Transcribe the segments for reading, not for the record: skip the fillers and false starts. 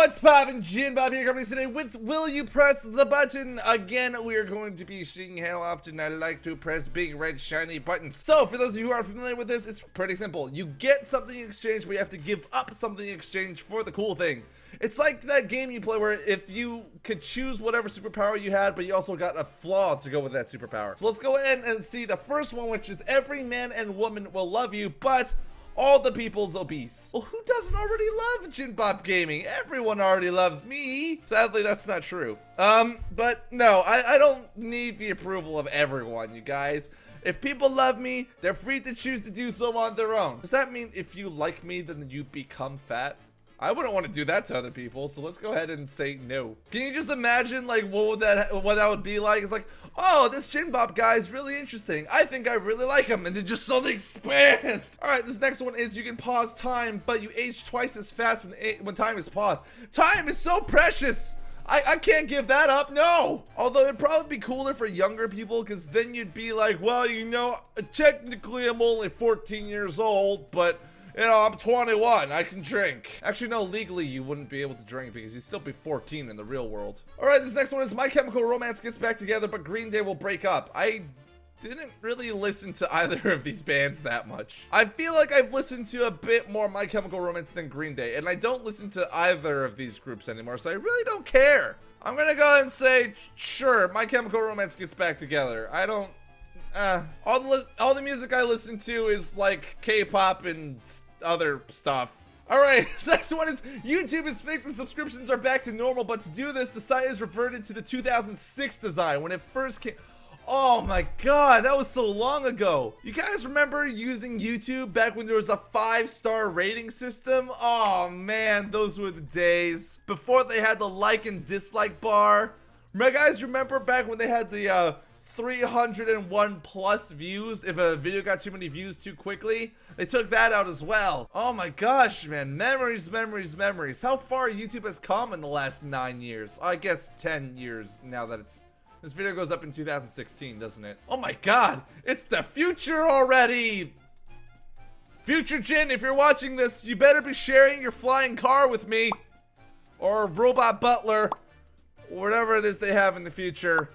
What's poppin'? JinBop here coming today with Will You Press the Button? Again, we are going to be seeing how often I like to press big red shiny buttons. So, for those of you who are familiar with this, it's pretty simple. You get something in exchange, but you have to give up something in exchange for the cool thing. It's like that game you play where if you could choose whatever superpower you had, but you also got a flaw to go with that superpower. So let's go ahead and see the first one, which is every man and woman will love you, but all the people's obese. Well, who doesn't already love JinBop Gaming? Everyone already loves me. Sadly, that's not true. But no, I don't need the approval of everyone, you guys. If people love me, they're free to choose to do so on their own. Does that mean if you like me, then you become fat? I wouldn't want to do that to other people, so let's go ahead and say no. Can you just imagine, like, what that would be like? It's like, oh, this JinBop guy is really interesting. I think I really like him, and then just suddenly expands. All right, this next one is you can pause time, but you age twice as fast when time is paused. Time is so precious. I can't give that up, no. Although it'd probably be cooler for younger people, because then you'd be like, well, you know, technically I'm only 14 years old, but you know, I'm 21, I can drink. Actually, no, legally you wouldn't be able to drink because you'd still be 14 in the real world. All right, this next one is My Chemical Romance gets back together, but Green Day will break up. I didn't really listen to either of these bands that much. I feel like I've listened to a bit more My Chemical Romance than Green Day, and I don't listen to either of these groups anymore, so I really don't care. I'm gonna go ahead and say, sure, My Chemical Romance gets back together. I don't, all the music I listen to is like K-pop and other stuff. All right, next one is YouTube is fixed and subscriptions are back to normal, but to do this, the site is reverted to the 2006 design when it first came. Oh my god, that was so long ago. You guys remember using YouTube back when there was a 5-star rating system? Oh man, those were the days. Before they had the like and dislike bar. Guys, remember back when they had the 301 plus views if a video got too many views too quickly? They took that out as well. Oh my gosh, man. Memories, memories, memories. How far YouTube has come in the last 9 years. I guess 10 years now that this video goes up in 2016, doesn't it? Oh my god, it's the future already. Future Jin, if you're watching this, you better be sharing your flying car with me. Or robot butler. Whatever it is they have in the future.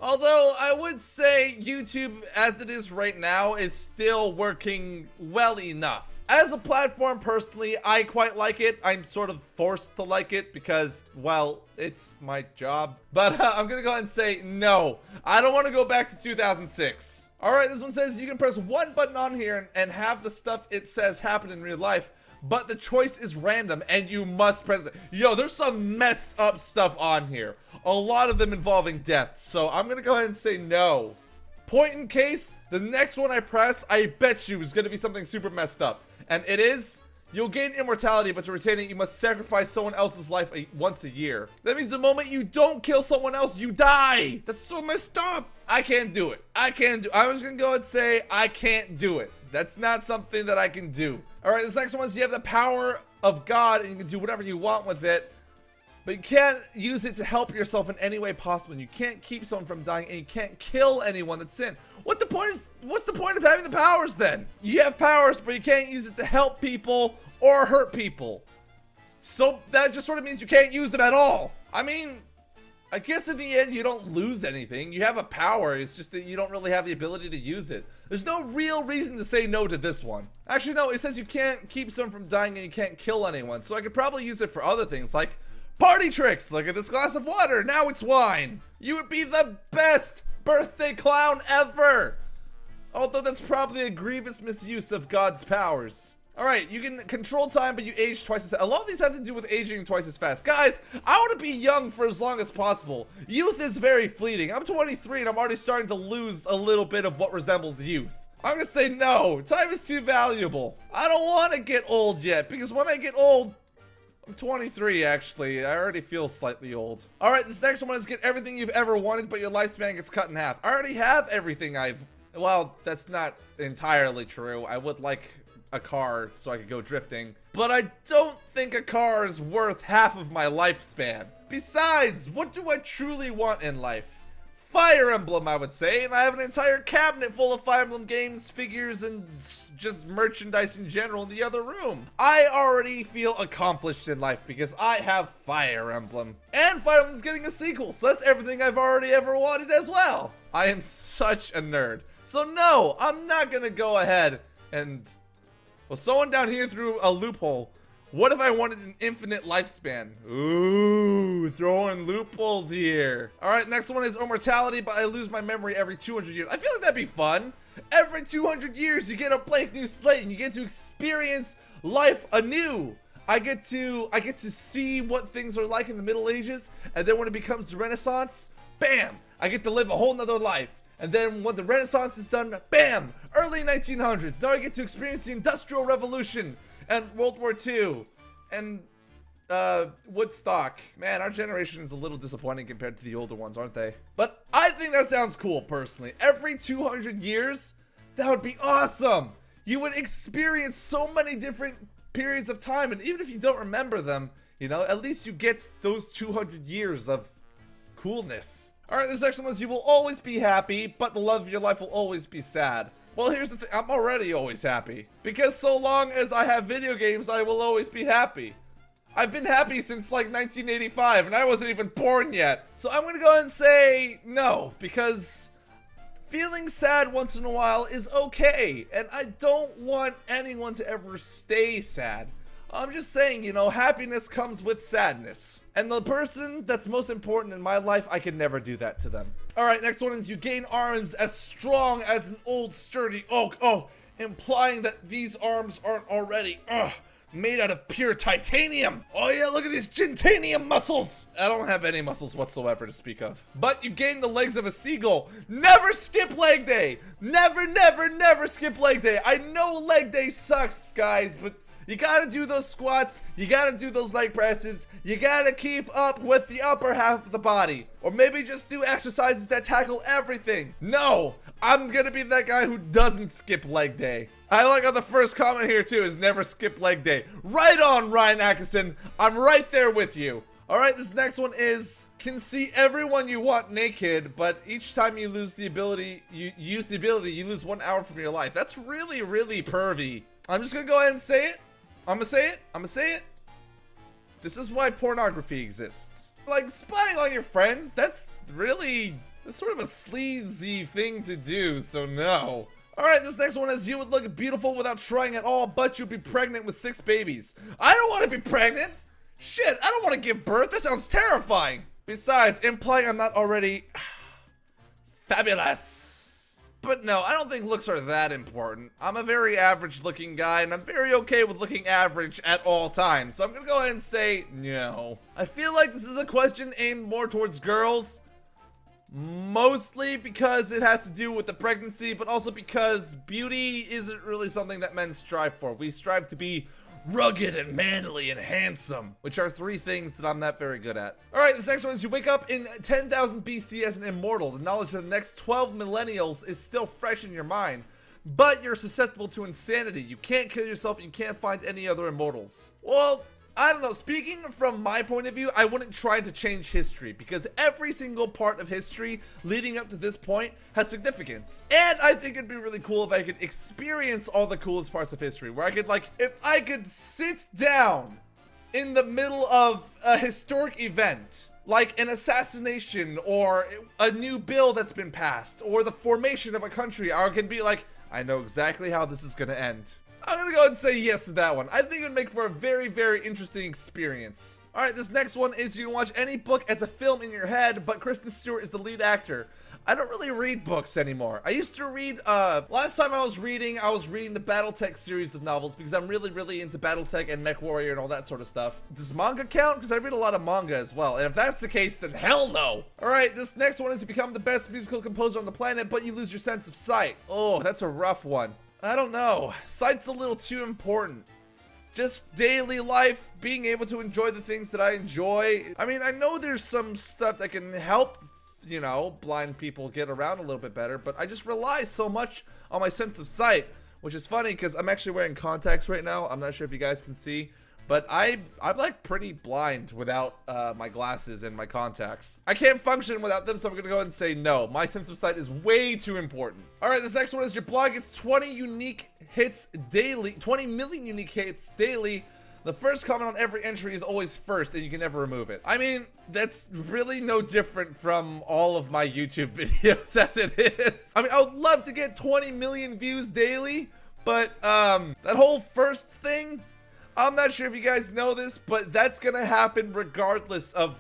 Although, I would say YouTube, as it is right now, is still working well enough. As a platform, personally, I quite like it. I'm sort of forced to like it because, well, it's my job. But I'm gonna go ahead and say no. I don't want to go back to 2006. All right, this one says you can press one button on here and have the stuff it says happen in real life, but the choice is random and you must press it. Yo, there's some messed up stuff on here. A lot of them involving death, so I'm gonna go ahead and say no. Point in case, the next one I press, I bet you is gonna be something super messed up. And it is, you'll gain immortality, but to retain it, you must sacrifice someone else's life once a year. That means the moment you don't kill someone else, you die. That's so messed up. I can't do it. I was gonna go ahead and say, I can't do it. That's not something that I can do. All right, this next one is you have the power of God and you can do whatever you want with it, but you can't use it to help yourself in any way possible. And you can't keep someone from dying and you can't kill anyone that's in. What's the point of having the powers then? You have powers, but you can't use it to help people or hurt people. So that just sort of means you can't use them at all. I mean, I guess in the end, you don't lose anything. You have a power, it's just that you don't really have the ability to use it. There's no real reason to say no to this one. Actually, no, it says you can't keep someone from dying and you can't kill anyone. So I could probably use it for other things, like party tricks. Look at this glass of water, now it's wine. You would be the best birthday clown ever. Although that's probably a grievous misuse of God's powers. All right, you can control time, but you age twice as fast. A lot of these have to do with aging twice as fast. Guys, I want to be young for as long as possible. Youth is very fleeting. I'm 23 and I'm already starting to lose a little bit of what resembles youth. I'm gonna say no, time is too valuable. I don't want to get old yet, because when I get old, I'm 23 actually. I already feel slightly old. All right, this next one is get everything you've ever wanted, but your lifespan gets cut in half. I already have everything well, that's not entirely true. I would like a car so I could go drifting, but I don't think a car is worth half of my lifespan. Besides, what do I truly want in life? Fire Emblem, I would say, and I have an entire cabinet full of Fire Emblem games, figures, and just merchandise in general in the other room. I already feel accomplished in life because I have Fire Emblem. And Fire Emblem's getting a sequel, so that's everything I've already ever wanted as well. I am such a nerd. So no, I'm not gonna go ahead and... Well, someone down here threw a loophole. What if I wanted an infinite lifespan? Ooh, throwing loopholes here. All right, next one is Immortality, but I lose my memory every 200 years. I feel like that'd be fun. Every 200 years, you get a blank new slate and you get to experience life anew. I get to see what things are like in the Middle Ages, and then when it becomes the Renaissance, bam, I get to live a whole nother life. And then when the Renaissance is done, bam, early 1900s. Now I get to experience the Industrial Revolution and World War II, and Woodstock. Man, our generation is a little disappointing compared to the older ones, aren't they? But I think that sounds cool, personally. Every 200 years, that would be awesome. You would experience so many different periods of time, and even if you don't remember them, you know, at least you get those 200 years of coolness. All right, this next one is you will always be happy, but the love of your life will always be sad. Well, here's the thing, I'm already always happy. Because so long as I have video games, I will always be happy. I've been happy since like 1985, and I wasn't even born yet. So I'm gonna go ahead and say no, because feeling sad once in a while is okay, and I don't want anyone to ever stay sad. I'm just saying, you know, happiness comes with sadness. And the person that's most important in my life, I could never do that to them. All right, next one is you gain arms as strong as an old sturdy oak. Oh, implying that these arms aren't already, made out of pure titanium. Oh yeah, look at these gintanium muscles. I don't have any muscles whatsoever to speak of. But you gain the legs of a seagull. Never skip leg day. Never, never, never skip leg day. I know leg day sucks, guys, but you gotta do those squats, you gotta do those leg presses, you gotta keep up with the upper half of the body. Or maybe just do exercises that tackle everything. No, I'm gonna be that guy who doesn't skip leg day. I like how the first comment here too is never skip leg day. Right on, Ryan Atkinson, I'm right there with you. All right, this next one is can see everyone you want naked, but each time you lose the ability, you lose 1 hour from your life. That's really, really pervy. I'm just gonna go ahead and say it. I'm gonna say it. This is why pornography exists. Like, spying on your friends, that's sort of a sleazy thing to do, so no. All right, this next one is you would look beautiful without trying at all, but you'd be pregnant with 6 babies. I don't want to be pregnant. Shit, I don't want to give birth. That sounds terrifying. Besides, implying I'm not already fabulous. But no, I don't think looks are that important. I'm a very average looking guy, and I'm very okay with looking average at all times. So I'm gonna go ahead and say no. I feel like this is a question aimed more towards girls. Mostly because it has to do with the pregnancy, but also because beauty isn't really something that men strive for. We strive to be rugged and manly and handsome, which are 3 things that I'm not very good at. All right, this next one is you wake up in 10,000 BC as an immortal. The knowledge of the next 12 millennials is still fresh in your mind, but you're susceptible to insanity. You can't kill yourself and you can't find any other immortals. Well, I don't know, speaking from my point of view, I wouldn't try to change history because every single part of history leading up to this point has significance. And I think it'd be really cool if I could experience all the coolest parts of history, where I could, like, if I could sit down in the middle of a historic event, like an assassination or a new bill that's been passed or the formation of a country, I can be like, I know exactly how this is gonna end. I'm gonna go ahead and say yes to that one. I think it would make for a very, very interesting experience. All right, this next one is you can watch any book as a film in your head, but Kristen Stewart is the lead actor. I don't really read books anymore. I used to read, last time I was reading the Battletech series of novels because I'm really, really into Battletech and MechWarrior and all that sort of stuff. Does manga count? Because I read a lot of manga as well. And if that's the case, then hell no. All right, this next one is you become the best musical composer on the planet, but you lose your sense of sight. Oh, that's a rough one. I don't know. Sight's a little too important. Just daily life, being able to enjoy the things that I enjoy. I mean, I know there's some stuff that can help, you know, blind people get around a little bit better, but I just rely so much on my sense of sight, which is funny because I'm actually wearing contacts right now. I'm not sure if you guys can see, but I'm like pretty blind without my glasses and my contacts. I can't function without them, so I'm gonna go ahead and say no. My sense of sight is way too important. All right, this next one is your blog gets 20 unique hits daily, 20 million unique hits daily. The first comment on every entry is always first, and you can never remove it. I mean, that's really no different from all of my YouTube videos as it is. I mean, I would love to get 20 million views daily, but that whole first thing, I'm not sure if you guys know this, but that's gonna happen regardless of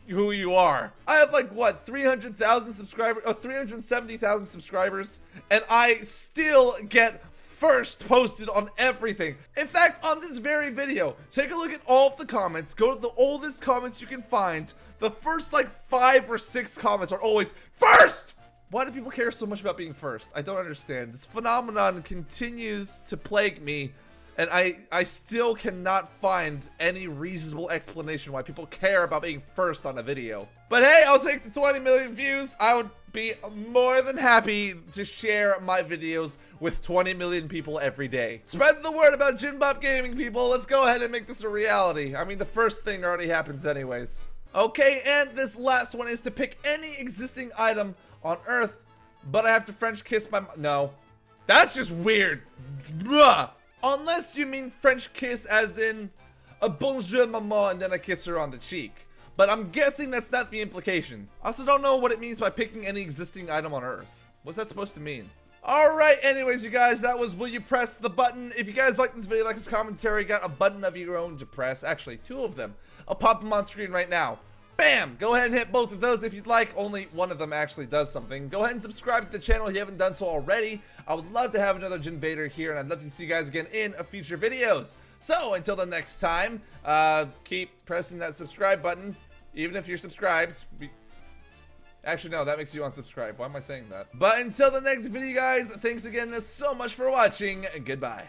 who you are. I have like, what, 300,000 subscribers, 370,000 subscribers, and I still get first posted on everything. In fact, on this very video, take a look at all of the comments, go to the oldest comments you can find. The first like 5 or 6 comments are always first. Why do people care so much about being first? I don't understand. This phenomenon continues to plague me, and I still cannot find any reasonable explanation why people care about being first on a video. But hey, I'll take the 20 million views. I would be more than happy to share my videos with 20 million people every day. Spread the word about JinBop Gaming, people. Let's go ahead and make this a reality. I mean, the first thing already happens anyways. Okay, and this last one is to pick any existing item on Earth, but I have to French kiss my no. That's just weird. Blah. Unless you mean French kiss as in a bonjour maman and then I kiss her on the cheek. But I'm guessing that's not the implication. I also don't know what it means by picking any existing item on Earth. What's that supposed to mean? Alright, anyways, you guys, that was Will You Press the Button? If you guys like this video, like this commentary, got a button of your own to press. Actually, 2 of them. I'll pop them on screen right now. Bam! Go ahead and hit both of those if you'd like. Only one of them actually does something. Go ahead and subscribe to the channel if you haven't done so already. I would love to have another Jinvader here, and I'd love to see you guys again in future videos. So, until the next time, keep pressing that subscribe button. Even if you're subscribed. Actually, no, that makes you unsubscribe. Why am I saying that? But until the next video, guys, thanks again so much for watching. Goodbye.